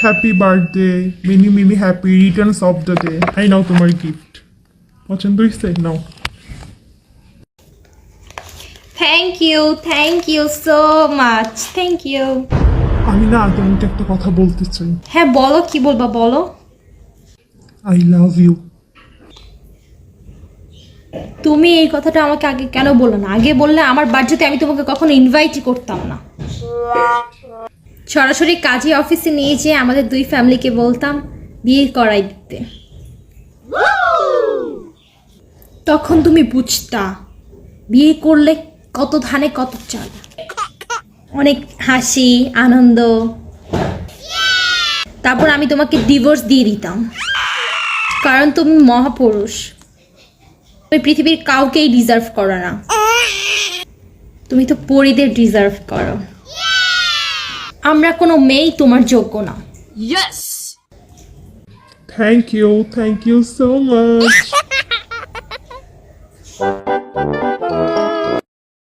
Happy birthday, many many happy returns of the day. এই নাও তোমার গিফট। পছন্দ হয়েছে? নাও। Thank you so much, thank you. আমি না তোমাকে একটা কথা বলতে চাই। হ্যাঁ বলো, কি বলবা বলো। I love you. তুমি এই কথাটা আমাকে আগে কেন বললো না? আগে বললে আমার বার্থডেতে আমি তোমাকে কখনো ইনভাইটই করতাম না। সরাসরি কাজী অফিসে নিয়ে যেয়ে আমাদের দুই ফ্যামিলিকে বলতাম বিয়ে করাই দিতে। তখন তুমি বুঝতা বিয়ে করলে কত ধানে কত চাল, অনেক হাসি আনন্দ। তারপর আমি তোমাকে ডিভোর্স দিয়ে দিতাম, কারণ তুমি মহাপুরুষ। তুমি পৃথিবীর কাউকেই ডিজার্ভ করো না, তুমি তো পরীদের ডিজার্ভ করো। আমরা কোনো মেয়েই তোমার যোগ্য না। Thank you so much.